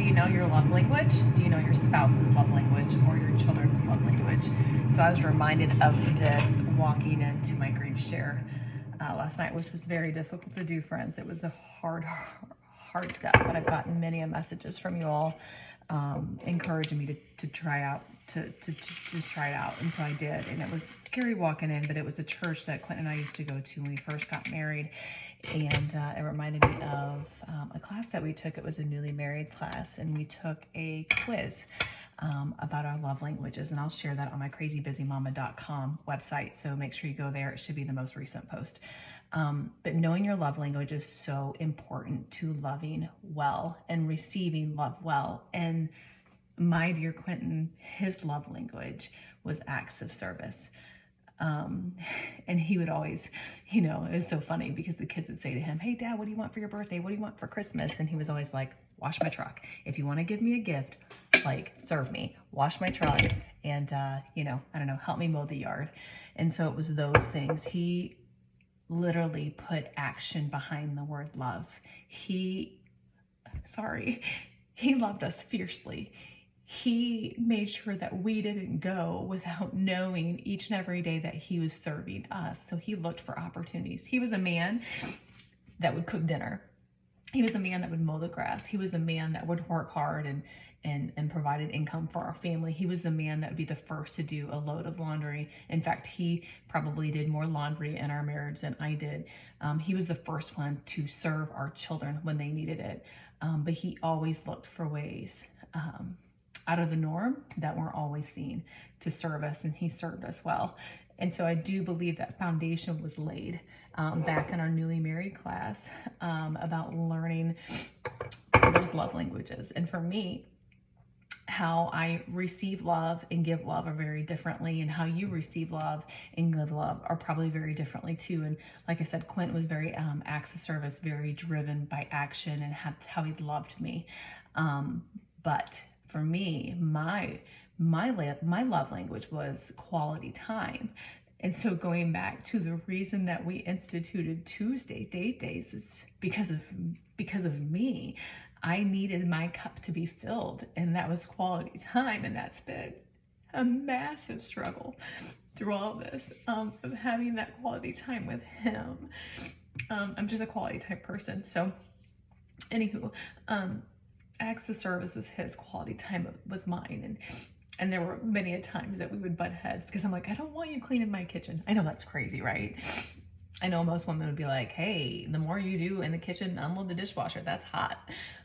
you know your love language? Do you know your spouse's love language or your children's love language? So I was reminded of this walking into my grief share last night, which was very difficult to do, friends. It was a hard step, but I've gotten many messages from you all encouraging me to try out, to just try it out. And so I did, and it was scary walking in, but it was a church that Quentin and I used to go to when we first got married. And it reminded me of a class that we took. It was a newly married class, and we took a quiz about our love languages. And I'll share that on my crazybusymama.com website. So make sure you go there. It should be the most recent post. But knowing your love language is so important to loving well and receiving love well. And my dear Quentin, his love language was acts of service. And he would always, it was so funny because the kids would say to him, "Hey Dad, what do you want for your birthday? What do you want for Christmas?" And he was always like, "Wash my truck. If you want to give me a gift, like serve me, wash my truck, and, I don't know, help me mow the yard." And so it was those things. He literally put action behind the word love. He loved us fiercely. He made sure that we didn't go without knowing each and every day that he was serving us. So he looked for opportunities. He was a man that would cook dinner. He was a man that would mow the grass. He was a man that would work hard and provided income for our family. He was the man that would be the first to do a load of laundry. In fact, he probably did more laundry in our marriage than I did. He was the first one to serve our children when they needed it. But he always looked for ways out of the norm that weren't always seen to serve us, and he served us well. And so I do believe that foundation was laid back in our newly married class about learning those love languages. And for me, how I receive love and give love are very differently, and how you receive love and give love are probably very differently too. And like I said, Quentin was very acts of service, very driven by action, and how he loved me. But for me, my love language was quality time. And so going back to the reason that we instituted Tuesday date days is because of me. I needed my cup to be filled, and that was quality time. And that's been a massive struggle through all of this, of having that quality time with him. I'm just a quality type person. So anywho, acts of service was his, quality time was mine. And there were many a times that we would butt heads because I'm like, "I don't want you cleaning my kitchen." I know that's crazy, right? I know most women would be like, "Hey, the more you do in the kitchen, unload the dishwasher. That's hot."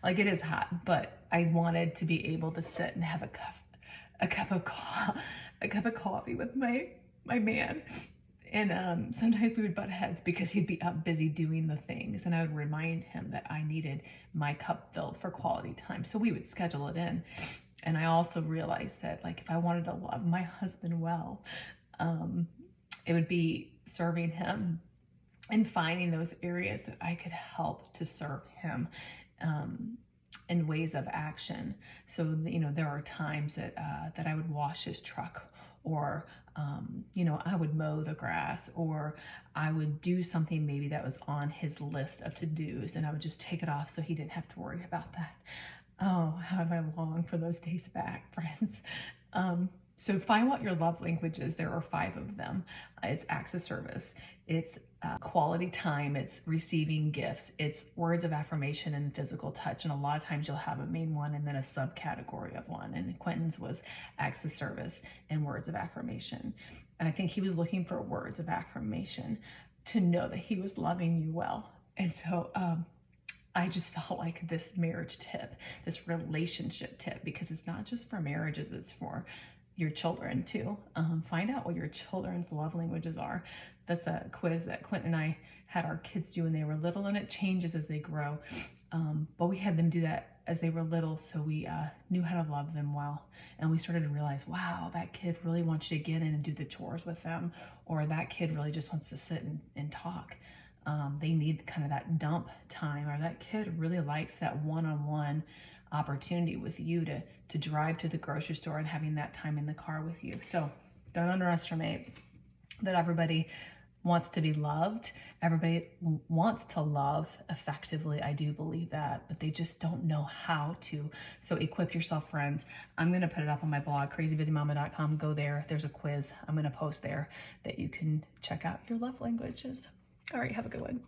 Like, it is hot, but I wanted to be able to sit and have a cup of coffee with my man. And sometimes we would butt heads because he'd be up busy doing the things, and I would remind him that I needed my cup filled for quality time. So we would schedule it in. And I also realized that, like, if I wanted to love my husband well, it would be serving him and finding those areas that I could help to serve him in ways of action. So, there are times that I would wash his truck, or I would mow the grass, or I would do something maybe that was on his list of to-dos, and I would just take it off so he didn't have to worry about that. Oh, how do I long for those days back, friends. So find what your love language is. There are 5 of them. It's acts of service. It's quality time. It's receiving gifts. It's words of affirmation and physical touch. And a lot of times you'll have a main one and then a subcategory of one. And Quentin's was acts of service and words of affirmation. And I think he was looking for words of affirmation to know that he was loving you well. And so I just felt like this marriage tip, this relationship tip, because it's not just for marriages, it's for your children too. Find out what your children's love languages are. That's a quiz that Quentin and I had our kids do when they were little, and it changes as they grow. But we had them do that as they were little, so we knew how to love them well. And we started to realize, wow, that kid really wants you to get in and do the chores with them, or that kid really just wants to sit and talk. They need kind of that dump time, or that kid really likes that one-on-one opportunity with you to drive to the grocery store and having that time in the car with you. So don't underestimate that everybody wants to be loved. Everybody wants to love effectively. I do believe that, but they just don't know how to. So equip yourself, friends. I'm going to put it up on my blog, crazybusymama.com. Go there. There's a quiz I'm going to post there that you can check out your love languages. All right, have a good one.